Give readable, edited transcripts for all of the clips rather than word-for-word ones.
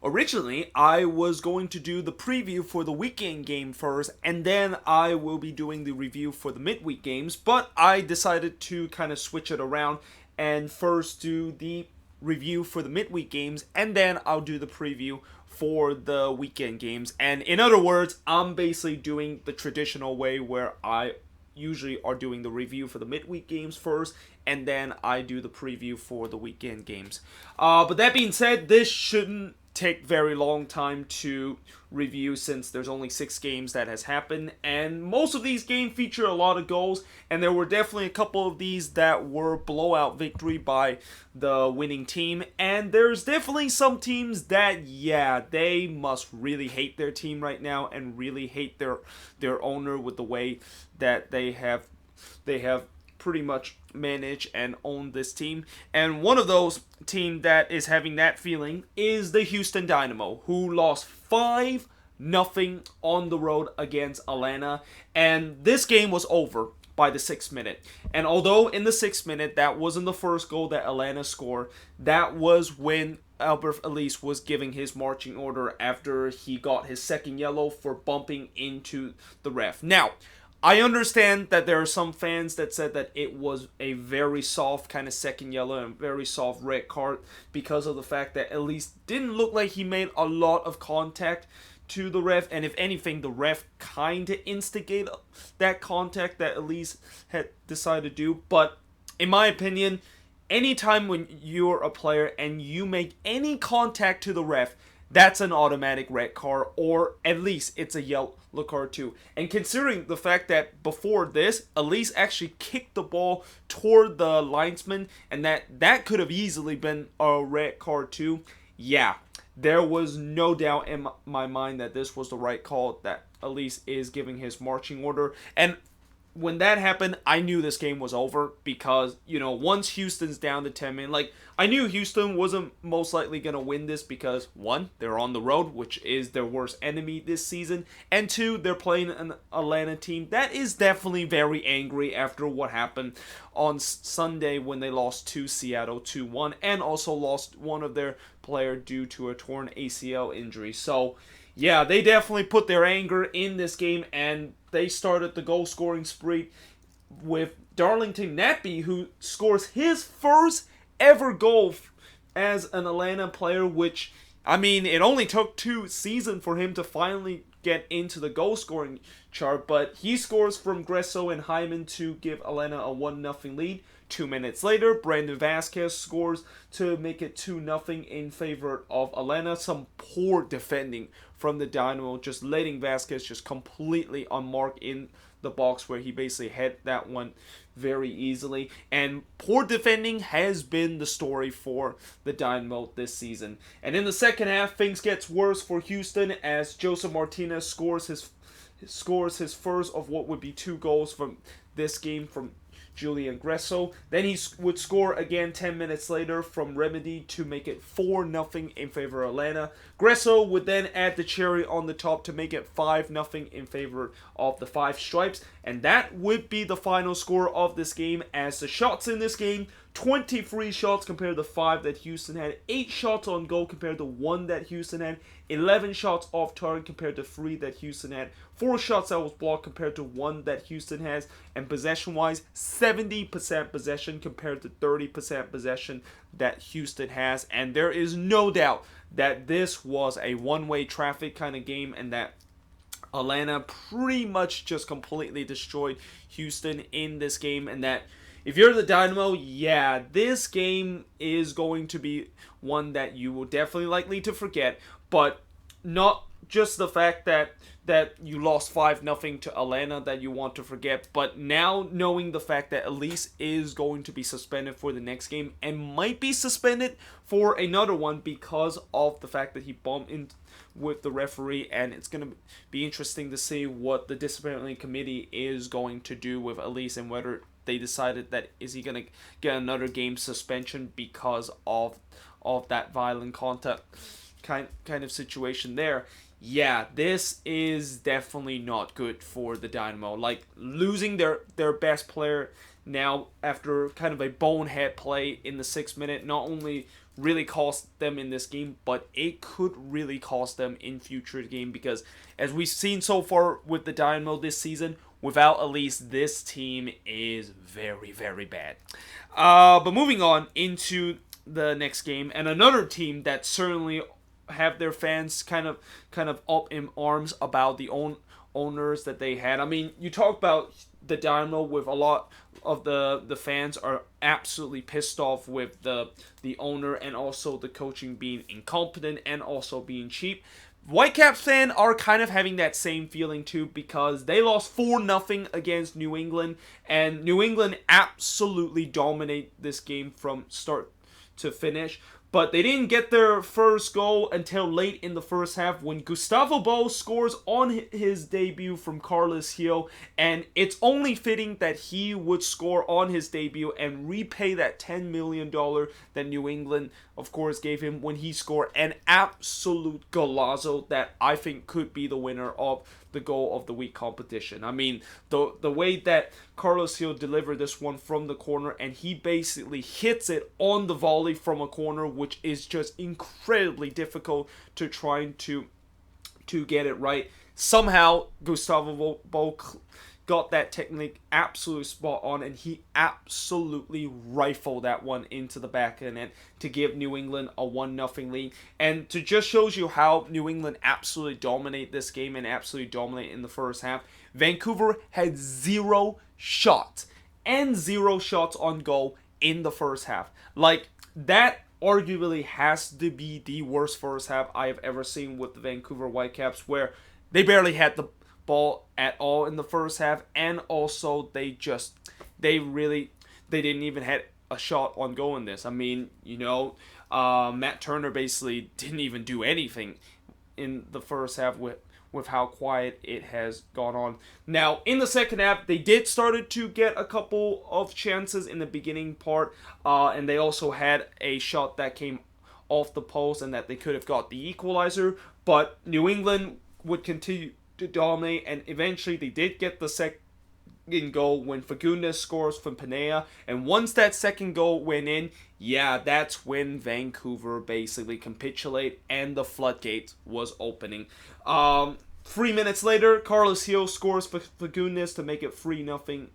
Originally, I was going to do the preview for the weekend game first, and then I will be doing the review for the midweek games, but I decided to kind of switch it around and first do the review for the midweek games, and then I'll do the preview for the weekend games. And in other words, I'm basically doing the traditional way where I usually are doing the review for the midweek games first, and then I do the preview for the weekend games. But that being said, this shouldn't take very long time to review since there's only 6 games that has happened, and most of these games feature a lot of goals, and there were definitely a couple of these that were blowout victory by the winning team, and there's definitely some teams that, yeah, they must really hate their team right now and really hate their owner with the way that they have pretty much manage and own this team. And one of those team that is having that feeling is the Houston Dynamo, who lost 5-0 on the road against Atlanta. And this game was over by the 6th minute. And although in the 6th minute that wasn't the first goal that Atlanta scored, that was when Albert Elise was giving his marching order after he got his second yellow for bumping into the ref. Now, I understand that there are some fans that said that it was a very soft kind of second yellow and very soft red card because of the fact that Elise didn't look like he made a lot of contact to the ref, and if anything, the ref kind of instigated that contact that Elise had decided to do. But in my opinion, anytime when you're a player and you make any contact to the ref, that's an automatic red card, or at least it's a yellow card too. And considering the fact that before this, Elise actually kicked the ball toward the linesman, and that could have easily been a red card too, yeah, there was no doubt in my mind that this was the right call, that Elise is giving his marching order. And when that happened, I knew this game was over because, once Houston's down to 10 men, I knew Houston wasn't most likely going to win this because, 1, they're on the road, which is their worst enemy this season, and 2, they're playing an Atlanta team that is definitely very angry after what happened on Sunday when they lost to Seattle 2-1 and also lost one of their player due to a torn ACL injury. So, yeah, they definitely put their anger in this game, and they started the goal scoring spree with Darlington Nagbe, who scores his first ever goal as an Atlanta player, which, it only took 2 seasons for him to finally get into the goal scoring chart, but he scores from Gresso and Hyman to give Atlanta a 1-0 lead. 2 minutes later, Brandon Vasquez scores to make it 2-0 in favor of Atlanta. Some poor defending from the Dynamo, just letting Vasquez just completely unmarked in the box where he basically had that one very easily. And poor defending has been the story for the Dynamo this season. And in the second half, things gets worse for Houston as Joseph Martinez scores his first of what would be 2 goals from this game from Julian Gresso. Then he would score again 10 minutes later from Remedy to make it 4-0 in favor of Atlanta. Gresso would then add the cherry on the top to make it 5-0 in favor of the Five Stripes. And that would be the final score of this game, as the shots in this game, 23 shots compared to 5 that Houston had, 8 shots on goal compared to 1 that Houston had, 11 shots off target compared to 3 that Houston had, 4 shots that was blocked compared to 1 that Houston has, and possession-wise, 70% possession compared to 30% possession that Houston has. And there is no doubt that this was a one-way traffic kind of game, and that Atlanta pretty much just completely destroyed Houston in this game, and that if you're the Dynamo, yeah, this game is going to be one that you will definitely likely to forget, but not just the fact that you lost 5-0 to Atlanta that you want to forget, but now knowing the fact that Elise is going to be suspended for the next game and might be suspended for another one because of the fact that he bumped in with the referee, and it's going to be interesting to see what the disciplinary committee is going to do with Elise and whether they decided that is he going to get another game suspension because of that violent contact kind of situation there. Yeah, this is definitely not good for the Dynamo. Losing their best player now after kind of a bonehead play in the 6th minute not only really cost them in this game, but it could really cost them in future game because as we've seen so far with the Dynamo this season, without Elise, this team is very, very bad. But moving on into the next game, and another team that certainly have their fans kind of up in arms about the owners that they had. I mean, you talk about the Dynamo with a lot of the fans are absolutely pissed off with the owner and also the coaching being incompetent and also being cheap. Whitecaps fans are kind of having that same feeling too because they lost 4-0 against New England, and New England absolutely dominate this game from start to finish. But they didn't get their first goal until late in the first half when Gustavo Bo scores on his debut from Carlos Gil, and it's only fitting that he would score on his debut and repay that $10 million that New England, of course, gave him when he scored an absolute golazo that I think could be the winner of the goal of the week competition. I mean, the way that Carlos Gil delivered this one from the corner, and he basically hits it on the volley from a corner, which is just incredibly difficult to try to get it right. Somehow, Gustavo Bo got that technique absolutely spot on, and he absolutely rifled that one into the back of the net to give New England a 1-0 lead. And to just shows you how New England absolutely dominate this game and absolutely dominate in the first half, Vancouver had 0 shots and 0 shots on goal in the first half. Like, that arguably has to be the worst first half I have ever seen with the Vancouver Whitecaps, where they barely had the ball at all in the first half, and also they didn't even have a shot on goal in this. I mean, Matt Turner basically didn't even do anything in the first half with how quiet it has gone on. Now, in the second half, they did started to get a couple of chances in the beginning part, and they also had a shot that came off the post and that they could have got the equalizer, but New England would continue to dominate, and eventually they did get the second goal when Fagundes scores from Pinea, and once that second goal went in, that's when Vancouver basically capitulated and the floodgate was opening. 3 minutes later, Carlos Gil scores for Fagundes to make it 3-0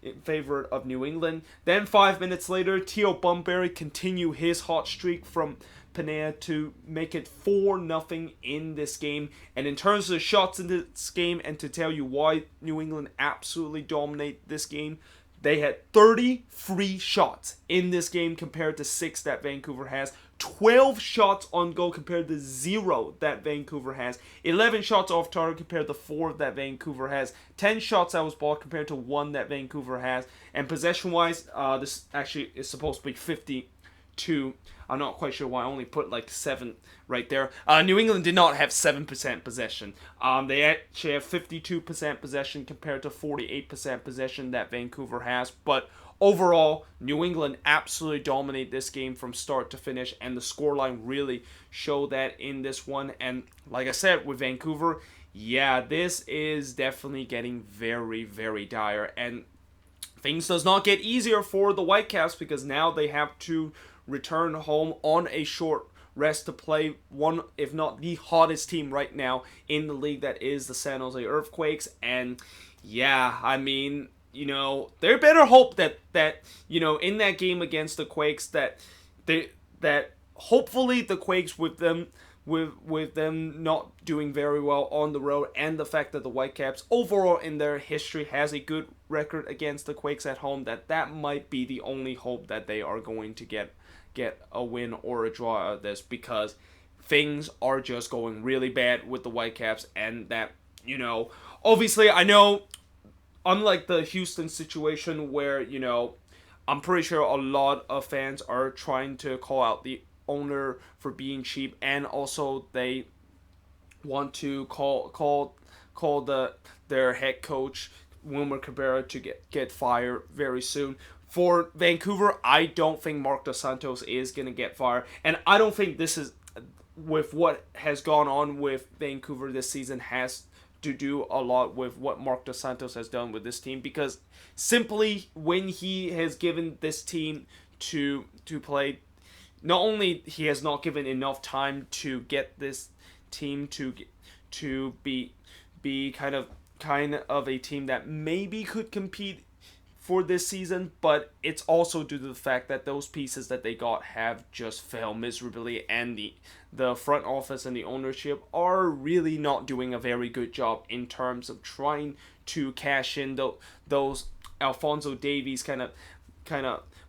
in favor of New England. Then 5 minutes later, Theo Bunbury continue his hot streak from Pinea to make it 4-0 in this game. And in terms of the shots in this game, and to tell you why New England absolutely dominate this game, they had 33 shots in this game compared to 6 that Vancouver has. 12 shots on goal compared to 0 that Vancouver has. 11 shots off target compared to 4 that Vancouver has. 10 shots out of ball compared to 1 that Vancouver has. And possession-wise, this actually is supposed to be 52. I'm not quite sure why I only put like 7 right there. New England did not have 7% possession. They actually have 52% possession compared to 48% possession that Vancouver has. But overall, New England absolutely dominate this game from start to finish, and the scoreline really showed that in this one. And like I said, with Vancouver, this is definitely getting very, very dire. And things does not get easier for the Whitecaps because now they have to return home on a short rest to play one, if not the hottest team right now in the league, that is the San Jose Earthquakes. And I mean, there better hope that in that game against the Quakes that hopefully the Quakes with them not doing very well on the road, and the fact that the Whitecaps overall in their history has a good record against the Quakes at home, that might be the only hope that they are going to get a win or a draw out of this, because things are just going really bad with the Whitecaps. And that, obviously I know, unlike the Houston situation where, I'm pretty sure a lot of fans are trying to call out the owner for being cheap, and also they want to call their head coach Wilmer Cabrera to get fired very soon. For Vancouver, I don't think Marc Dos Santos is going to get fired, and I don't think this is, with what has gone on with Vancouver this season, has to do a lot with what Marc Dos Santos has done with this team, because simply when he has given this team to play not only he has not given enough time to get this team to be kind of a team that maybe could compete for this season, but it's also due to the fact that those pieces that they got have just failed miserably, and the front office and the ownership are really not doing a very good job in terms of trying to cash in those Alphonso Davies kind of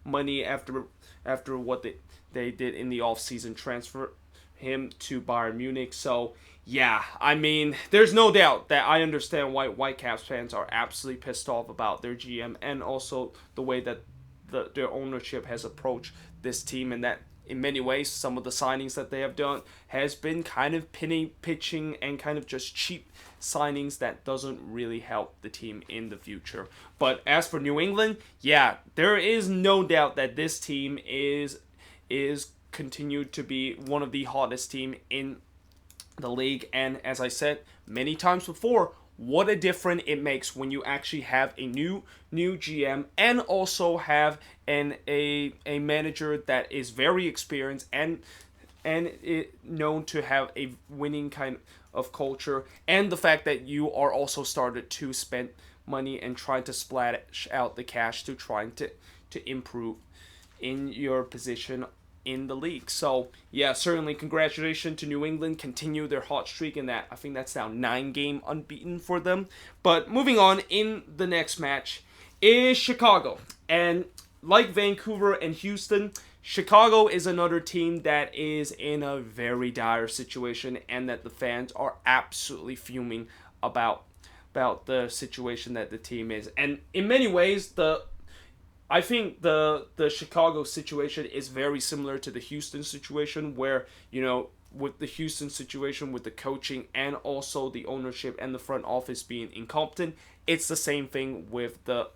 money after what they did in the offseason, transfer him to Bayern Munich. So yeah, I mean, there's no doubt that I understand why Whitecaps fans are absolutely pissed off about their GM and also the way that their ownership has approached this team, and that in many ways some of the signings that they have done has been kind of pitching and kind of just cheap signings that doesn't really help the team in the future. But as for New England, yeah, there is no doubt that this team is continued to be one of the hottest team in the league, and as I said many times before, what a difference it makes when you actually have a new GM and also have a manager that is very experienced and known to have a winning kind of culture, and the fact that you are also started to spend money and trying to splash out the cash to trying to improve in your position in the league. So yeah, certainly congratulations to New England. Continue their hot streak in that. I think that's now 9-game unbeaten for them. But moving on, in the next match is Chicago. And like Vancouver and Houston, Chicago is another team that is in a very dire situation, and that the fans are absolutely fuming about the situation that the team is. And in many ways, I think the Chicago situation is very similar to the Houston situation, where, you know, with the Houston situation, with the coaching and also the ownership and the front office being incompetent, it's the same thing with the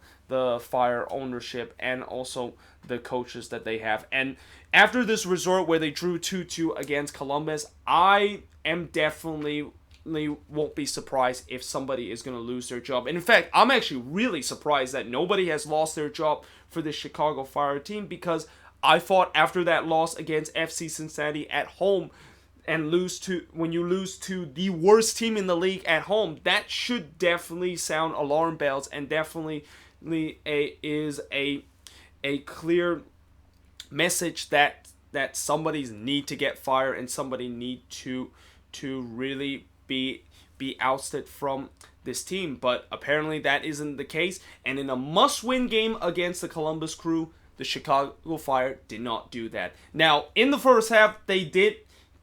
Fire ownership and also the coaches that they have. And after this result where they drew 2-2 against Columbus, I am definitely won't be surprised if somebody is going to lose their job. And in fact, I'm actually really surprised that nobody has lost their job for the Chicago Fire team, because I thought after that loss against FC Cincinnati at home, and when you lose to the worst team in the league at home, that should definitely sound alarm bells, and definitely is a clear message that somebody's need to get fired and somebody need to really be ousted from this team. But apparently that isn't the case, and in a must-win game against the Columbus Crew, the Chicago Fire did not do that. Now, in the first half, they did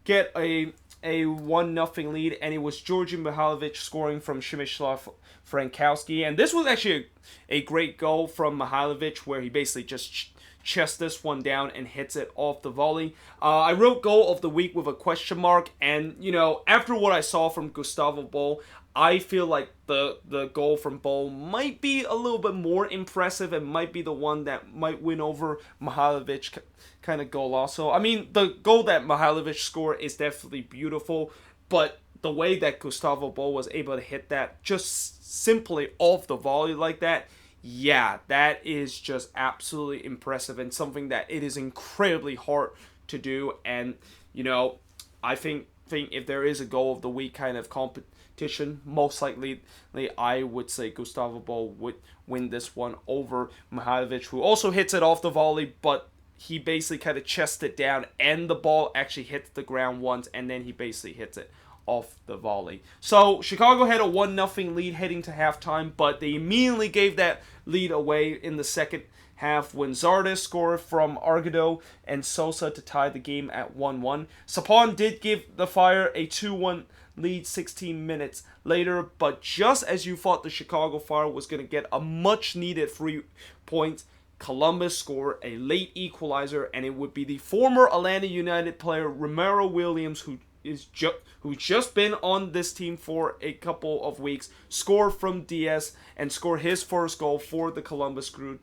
get a 1-0 lead, and it was Georgi Mihailovic scoring from Przemysław Frankowski, and this was actually a great goal from Mihailovic, where he basically just chests this one down and hits it off the volley. I wrote goal of the week with a question mark, and, you know, after what I saw from Gustavo Bol, I feel like the goal from Bol might be a little bit more impressive and might be the one that might win over Mihailovic kind of goal also. I mean, the goal that Mihailovic scored is definitely beautiful, but the way that Gustavo Bol was able to hit that just simply off the volley like that, yeah, that is just absolutely impressive, and something that it is incredibly hard to do. And, you know, I think if there is a goal of the week kind of competition, most likely I would say Gustavo Bol would win this one over Mihailovic, who also hits it off the volley, but he basically kind of chests it down, and the ball actually hits the ground once, and then he basically hits it off the volley. So Chicago had a 1-0 lead heading to halftime, but they immediately gave that lead away in the second half when Zardes scored from Argado and Sosa to tie the game at 1-1. Sapon did give the Fire a 2-1 lead 16 minutes later, but just as you thought the Chicago Fire was going to get a much needed 3 points, Columbus scored a late equalizer, and it would be the former Atlanta United player Romero Williams, who's just been on this team for a couple of weeks, scored from Diaz and scored his first goal for the Columbus Crew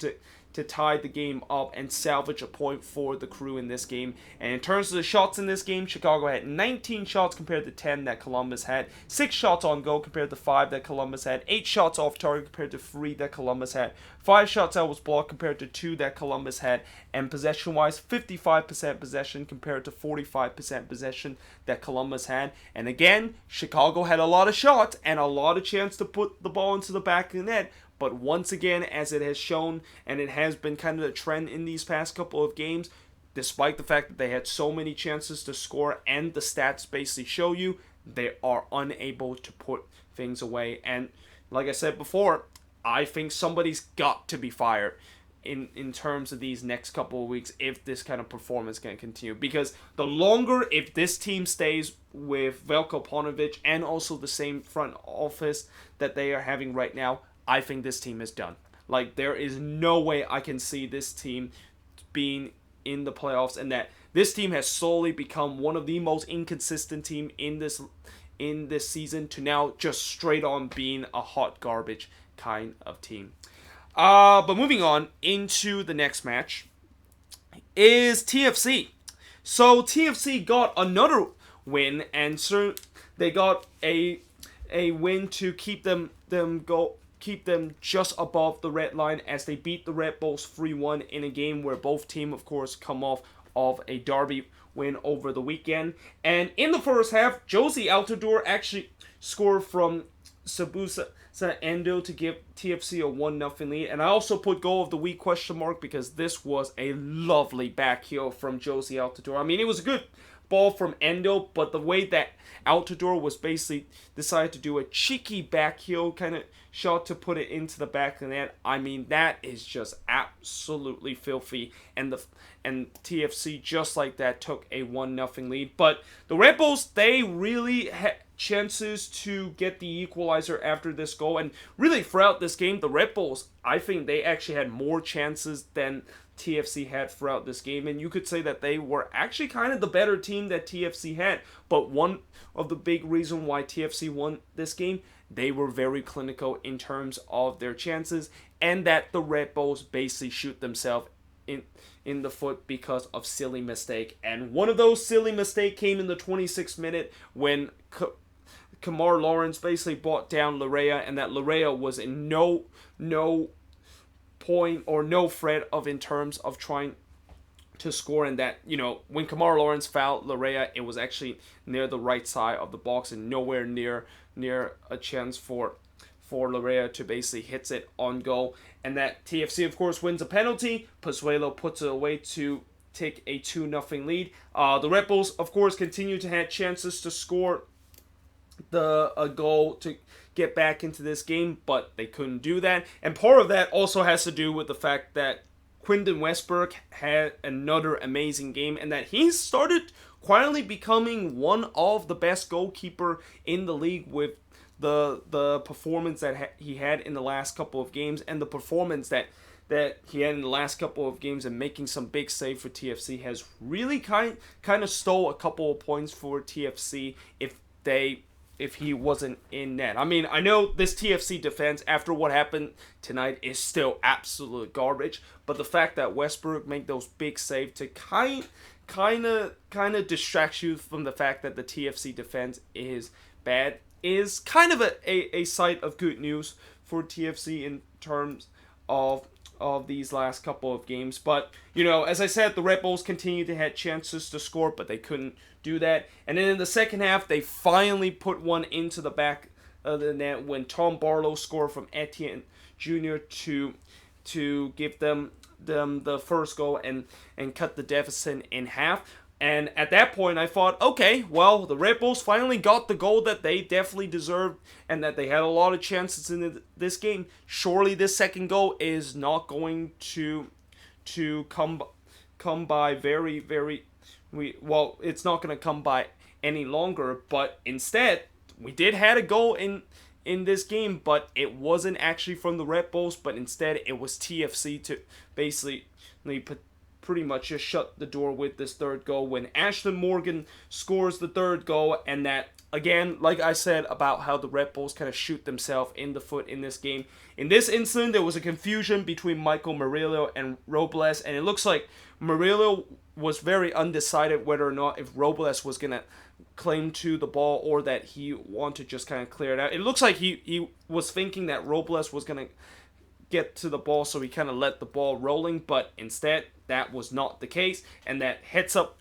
to tie the game up and salvage a point for the Crew in this game. And in terms of the shots in this game, Chicago had 19 shots compared to 10 that Columbus had, 6 shots on goal compared to 5 that Columbus had, 8 shots off target compared to 3 that Columbus had, 5 shots out was blocked compared to 2 that Columbus had, and possession-wise, 55% possession compared to 45% possession that Columbus had. And again, Chicago had a lot of shots and a lot of chance to put the ball into the back of the net. But once again, as it has shown, and it has been kind of the trend in these past couple of games, despite the fact that they had so many chances to score and the stats basically show you, they are unable to put things away. And like I said before, I think somebody's got to be fired in terms of these next couple of weeks if this kind of performance can continue. Because the longer, if this team stays with Veljko Paunovic and also the same front office that they are having right now, I think this team is done. Like, there is no way I can see this team being in the playoffs, and that this team has slowly become one of the most inconsistent team in this season to now just straight on being a hot garbage kind of team. But moving on into the next match is TFC. So TFC got another win, and they got a win to keep them just above the red line as they beat the Red Bulls 3-1 in a game where both teams, of course, come off of a derby win over the weekend. And in the first half, Josie Altidore actually scored from Sabusa Endo to give TFC a 1-0 lead. And I also put goal of the week ? Because this was a lovely back heel from Josie Altidore. I mean, it was a good ball from Endo, but the way that Altidore was basically decided to do a cheeky back heel kind of shot to put it into the back of the net, I mean, that is just absolutely filthy. And TFC just like that took a 1-0 lead. But the Red Bulls, they really had chances to get the equalizer after this goal. And really throughout this game, the Red Bulls, I think they actually had more chances than TFC had throughout this game, and you could say that they were actually kind of the better team that TFC had. But one of the big reasons why TFC won this game, they were very clinical in terms of their chances, and that the Red Bulls basically shoot themselves in the foot because of silly mistake. And one of those silly mistakes came in the 26th minute when Kamar Lawrence basically brought down Larea, and that Larea was in no point or no threat of in terms of trying to score. And that, when Kamar Lawrence fouled Larea, it was actually near the right side of the box and nowhere near a chance for Larea to basically hit it on goal. And that TFC, of course, wins a penalty. Pozuelo puts it away to take a 2-0 lead. The Red Bulls, of course, continue to have chances to score a goal to get back into this game, but they couldn't do that. And part of that also has to do with the fact that Quinton Westberg had another amazing game, and that he started quietly becoming one of the best goalkeeper in the league with the performance that he had in the last couple of games, and the performance that he had in the last couple of games, and making some big save for TFC has really kind of stole a couple of points for TFC if he wasn't in net. I mean, I know this TFC defense, after what happened tonight, is still absolute garbage, but the fact that Westbrook made those big saves to kind of distract you from the fact that the TFC defense is bad is kind of a sight of good news for TFC in terms of these last couple of games. But, as I said, the Red Bulls continued to have chances to score, but they couldn't do that. And then in the second half, they finally put one into the back of the net when Tom Barlow scored from Etienne Jr. to give them the first goal and cut the deficit in half. And at that point, I thought, okay, well, the Red Bulls finally got the goal that they definitely deserved, and that they had a lot of chances in this game. Surely this second goal is not going to come by very, very... it's not going to come by any longer, but instead, we did have a goal in this game, but it wasn't actually from the Red Bulls, but instead it was TFC to basically pretty much just shut the door with this third goal when Ashton Morgan scores the third goal, and that again, like I said about how the Red Bulls kind of shoot themselves in the foot in this game. In this incident, there was a confusion between Michael Murillo and Robles, and it looks like Murillo was very undecided whether or not if Robles was going to claim to the ball or that he wanted to just kind of clear it out. It looks like he was thinking that Robles was going to get to the ball, so he kind of let the ball rolling, but instead that was not the case, and that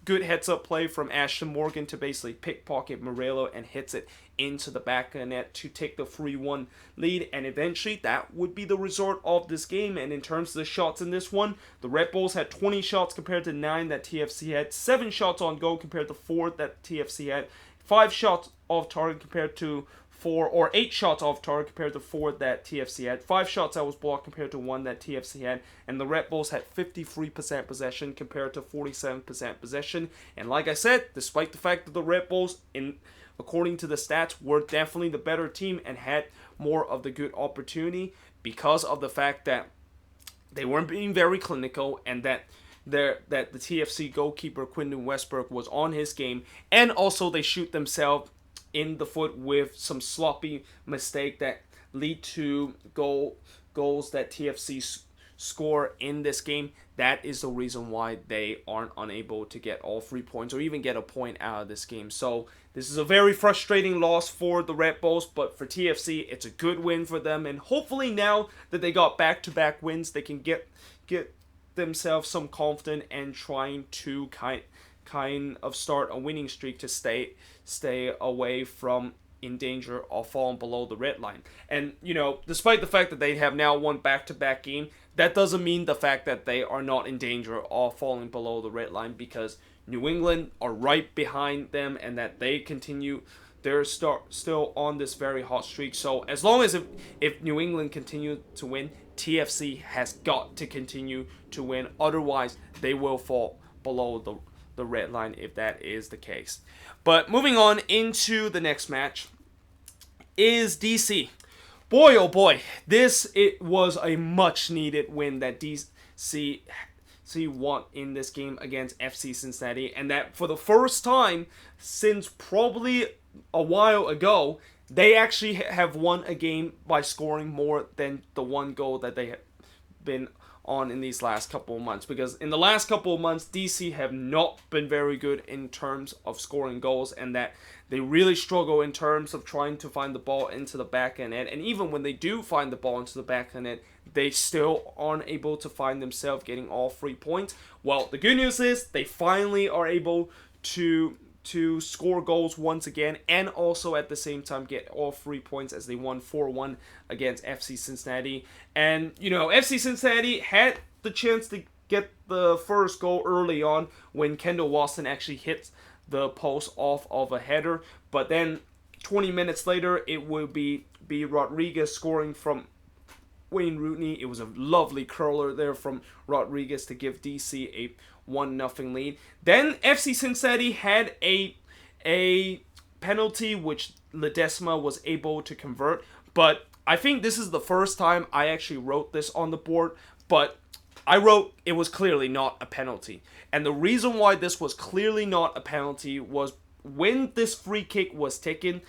good heads up play from Ashton Morgan to basically pickpocket Murillo and hits it into the back of the net to take the 3-1 lead, and eventually that would be the result of this game. And in terms of the shots in this one, the Red Bulls had 20 shots compared to 9 that TFC had, 7 shots on goal compared to 4 that TFC had, 5 shots off target compared to 8 shots off target compared to 4 that TFC had, 5 shots that was blocked compared to 1 that TFC had, and the Red Bulls had 53% possession compared to 47% possession. And like I said, despite the fact that the Red Bulls, according to the stats, were definitely the better team and had more of the good opportunity, because of the fact that they weren't being very clinical and that the TFC goalkeeper Quinton Westberg was on his game, and also they shoot themselves in the foot with some sloppy mistake that lead to goals that TFC score in this game. That is the reason why they aren't unable to get all 3 points or even get a point out of this game. So this is a very frustrating loss for the Red Bulls, but for TFC, it's a good win for them, and hopefully now that they got back-to-back wins, they can get themselves some confidence and trying to kind of start a winning streak to stay away from in danger of falling below the red line. And, despite the fact that they have now won back-to-back game, that doesn't mean the fact that they are not in danger of falling below the red line, because New England are right behind them and that they continue, they're still on this very hot streak. So as long as if New England continue to win, TFC has got to continue to win. Otherwise, they will fall below the red line if that is the case. But moving on into the next match is DC. Boy, oh boy, it was a much needed win that DC won in this game against FC Cincinnati, and that for the first time since probably a while ago, they actually have won a game by scoring more than the 1 goal that they have been on in these last couple of months. Because in the last couple of months, DC have not been very good in terms of scoring goals, and that they really struggle in terms of trying to find the ball into the back end net. And even when they do find the ball into the back end net, they still aren't able to find themselves getting all 3 points. Well, the good news is they finally are able to score goals once again, and also at the same time get all 3 points as they won 4-1 against FC Cincinnati. And, FC Cincinnati had the chance to get the first goal early on when Kendall Waston actually hits the post off of a header, but then 20 minutes later, it will be Rodriguez scoring from Wayne Rooney. It was a lovely curler there from Rodriguez to give DC a 1-0 lead. Then FC Cincinnati had a penalty which Ledesma was able to convert, but I think this is the first time I actually wrote this on the board, but I wrote it was clearly not a penalty. And the reason why this was clearly not a penalty was when this free kick was taken,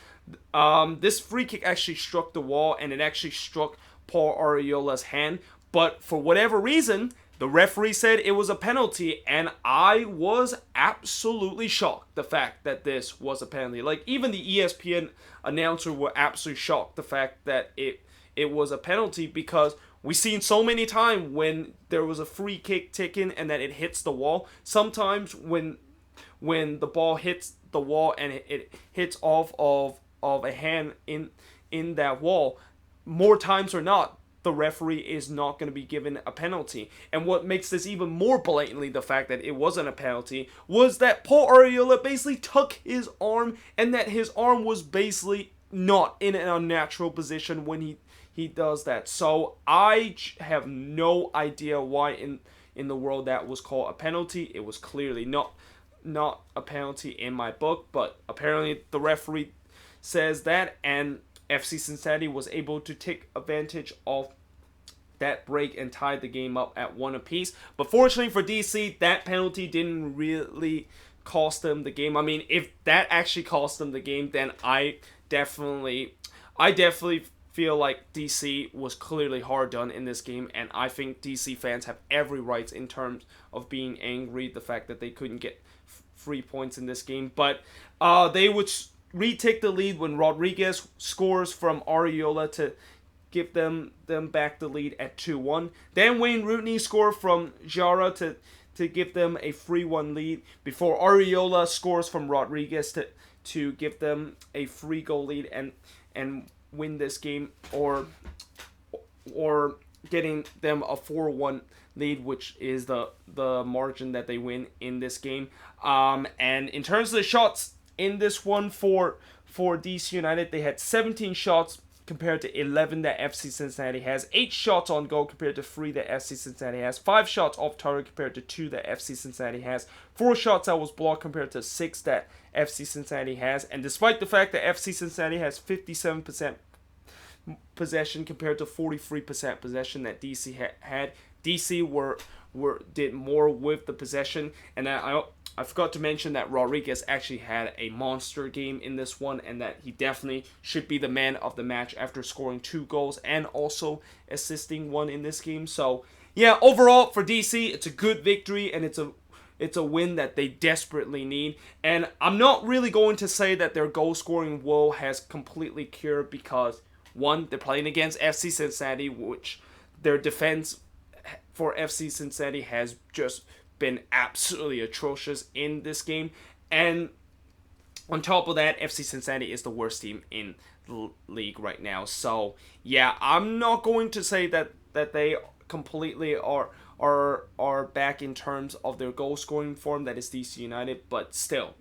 this free kick actually struck the wall, and it actually struck Paul Arriola's hand, but for whatever reason, the referee said it was a penalty, and I was absolutely shocked the fact that this was a penalty. Like, even the ESPN announcer were absolutely shocked the fact that it was a penalty, because we've seen so many times when there was a free kick taken and that it hits the wall. Sometimes when the ball hits the wall and it hits off of a hand in that wall, more times or not, the referee is not going to be given a penalty. And what makes this even more blatantly the fact that it wasn't a penalty was that Paul Arriola basically took his arm, and that his arm was basically not in an unnatural position when he does that. So I have no idea why in the world that was called a penalty. It was clearly not a penalty in my book, but apparently the referee says that, and FC Cincinnati was able to take advantage of that break and tied the game up at 1 apiece. But fortunately for DC, that penalty didn't really cost them the game. I mean, if that actually cost them the game, then I definitely feel like DC was clearly hard done in this game, and I think DC fans have every right in terms of being angry the fact that they couldn't get 3 points in this game. But they would retake the lead when Rodriguez scores from Ariola to give them back the lead at 2-1. Then Wayne Rooney scored from Jara to give them a 3-1 lead before Ariola scores from Rodriguez to give them a 3-goal lead and win this game, or getting them a 4-1 lead, which is the margin that they win in this game. And in terms of the shots in this one for DC United, they had 17 shots compared to 11 that FC Cincinnati has, 8 shots on goal compared to 3 that FC Cincinnati has, 5 shots off target compared to 2 that FC Cincinnati has, 4 shots that was blocked compared to 6 that FC Cincinnati has. And despite the fact that FC Cincinnati has 57% possession compared to 43% possession that DC had, DC did more with the possession. And I forgot to mention that Rodriguez actually had a monster game in this one, and that he definitely should be the man of the match after scoring 2 goals and also assisting 1 in this game. So yeah, overall for DC, it's a good victory, and it's a win that they desperately need. And I'm not really going to say that their goal scoring woe has completely cured, because one, they're playing against FC Cincinnati, which their defense for FC Cincinnati has just been absolutely atrocious in this game. And on top of that, FC Cincinnati is the worst team in the league right now. So yeah, I'm not going to say that they completely are back in terms of their goal scoring form, that is DC United, but still,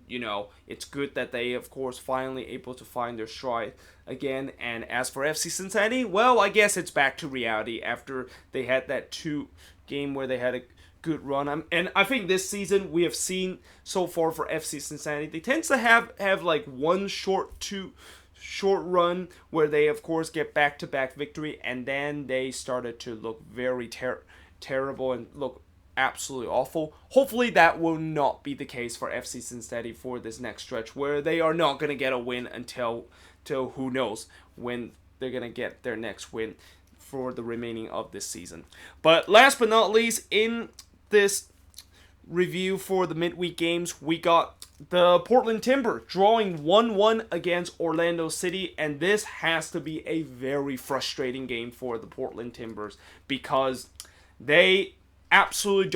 it's good that they, of course, finally able to find their stride again. And as for FC Cincinnati, well, I guess it's back to reality after they had that 2 game where they had a good run. And I think this season we have seen so far for FC Cincinnati, they tend to have like one short run where they, of course, get back-to-back victory, and then they started to look very terrible and look absolutely awful. Hopefully that will not be the case for FC Cincinnati for this next stretch, where they are not going to get a win until who knows when they're going to get their next win for the remaining of this season. But last but not least, in this review for the midweek games, we got the Portland Timber drawing 1-1 against Orlando City, and this has to be a very frustrating game for the Portland Timbers, because they absolutely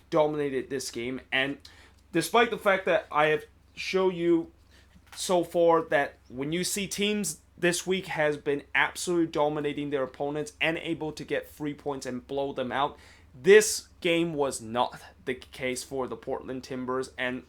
dominated this game. And despite the fact that I have shown you so far that when you see teams this week has been absolutely dominating their opponents and able to get 3 points and blow them out, this game was not the case for the Portland Timbers. And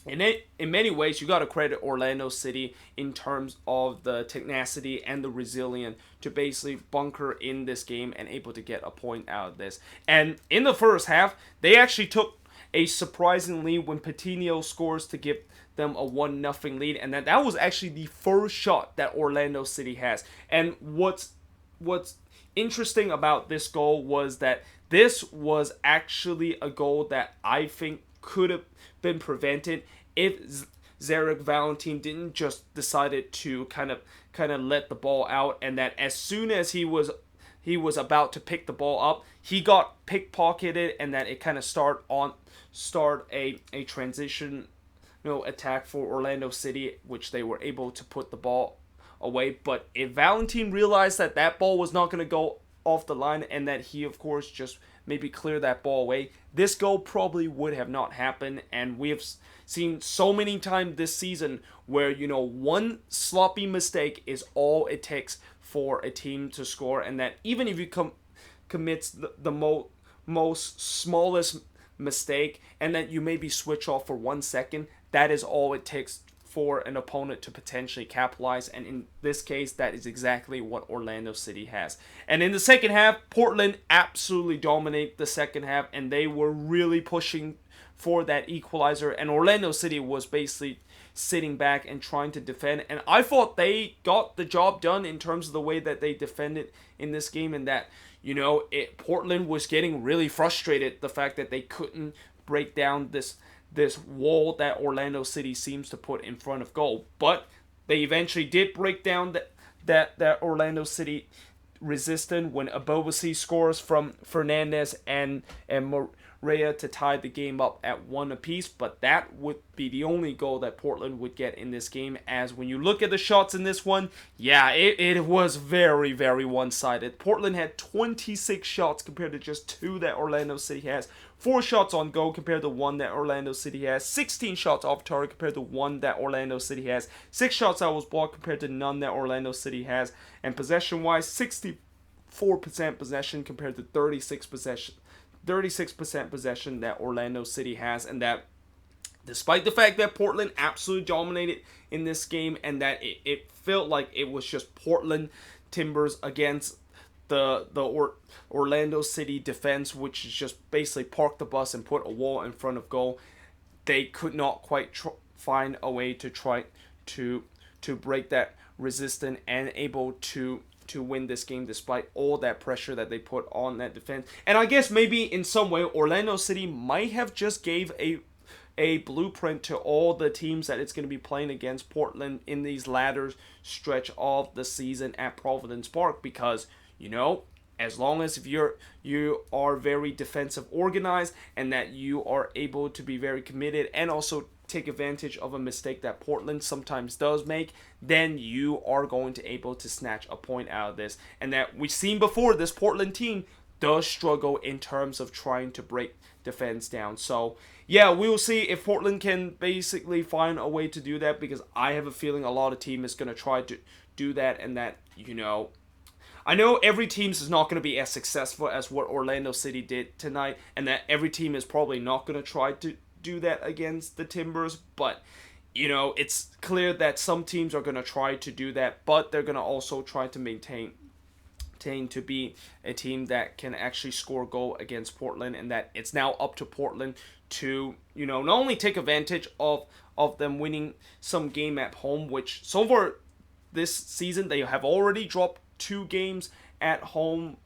in many ways, you got to credit Orlando City in terms of the tenacity and the resilience to basically bunker in this game and able to get a point out of this. And in the first half, they actually took a surprising lead when Patino scores to give them a 1-0 lead, and that was actually the first shot that Orlando City has. And what's interesting about this goal was that this was actually a goal that I think could have been prevented if Zarek Valentin didn't just decided to kind of let the ball out, and that as soon as he was about to pick the ball up, he got pickpocketed, and that it kind of start a transition attack for Orlando City, which they were able to put the ball away. But if Valentin realized that ball was not going to go off the line, and that he, of course, just maybe clear that ball away, this goal probably would have not happened. And we have seen so many times this season where, one sloppy mistake is all it takes for a team to score, and that even if you commits the most smallest mistake, and that you maybe switch off for 1 second, that is all it takes for an opponent to potentially capitalize. And in this case, that is exactly what Orlando City has. And in the second half, Portland absolutely dominated the second half, and they were really pushing for that equalizer, and Orlando City was basically sitting back and trying to defend. And I thought they got the job done in terms of the way that they defended in this game, and that Portland was getting really frustrated the fact that they couldn't break down this wall that Orlando City seems to put in front of goal. But they eventually did break down that Orlando City resistance when Abobasi scores from Fernandez and Moreira to tie the game up at 1 apiece. But that would be the only goal that Portland would get in this game, as when you look at the shots in this one, yeah, it was very, very one-sided. Portland had 26 shots compared to just 2 that Orlando City has. 4 shots on goal compared to 1 that Orlando City has. 16 shots off target compared to 1 that Orlando City has. 6 shots that was blocked compared to none that Orlando City has. And possession-wise, 64% possession compared to 36% possession that Orlando City has. And that, despite the fact that Portland absolutely dominated in this game and that it felt like it was just Portland Timbers against the Orlando City defense, which is just basically park the bus and put a wall in front of goal, they could not quite find a way to try to break that resistance and able to win this game despite all that pressure that they put on that defense. And I guess maybe in some way Orlando City might have just gave a blueprint to all the teams that it's going to be playing against Portland in these latter stretch of the season at Providence Park, because as long as you are very defensive organized and that you are able to be very committed and also take advantage of a mistake that Portland sometimes does make, then you are going to able to snatch a point out of this. And that we've seen before, this Portland team does struggle in terms of trying to break defense down. So yeah, we will see if Portland can basically find a way to do that, because I have a feeling a lot of team is going to try to do that, and that, I know every team is not going to be as successful as what Orlando City did tonight, and that every team is probably not going to try to do that against the Timbers, but it's clear that some teams are going to try to do that, but they're going to also try to maintain to be a team that can actually score a goal against Portland, and that it's now up to Portland to not only take advantage of them winning some game at home, which so far this season they have already dropped 2 games at home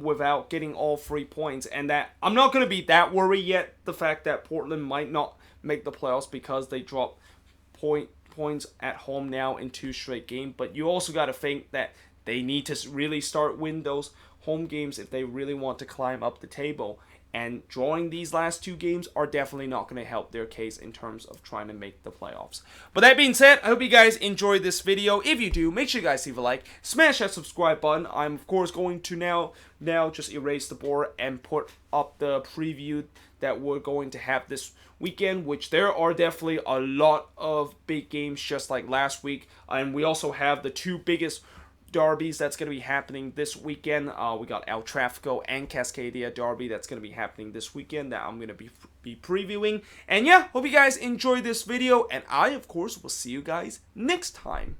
without getting all 3 points, and that I'm not going to be that worried yet, the fact that Portland might not make the playoffs because they dropped points at home now in 2 straight games. But you also got to think that they need to really start win those home games if they really want to climb up the table. And drawing these last 2 games are definitely not going to help their case in terms of trying to make the playoffs. But that being said, I hope you guys enjoyed this video. If you do, make sure you guys leave a like, smash that subscribe button. I'm of course going to now just erase the board and put up the preview that we're going to have this weekend, which there are definitely a lot of big games just like last week. And we also have the 2 biggest derbies that's going to be happening this weekend. We got El Tráfico and Cascadia derby that's going to be happening this weekend that I'm going to be previewing. And yeah, hope you guys enjoyed this video, and I of course will see you guys next time.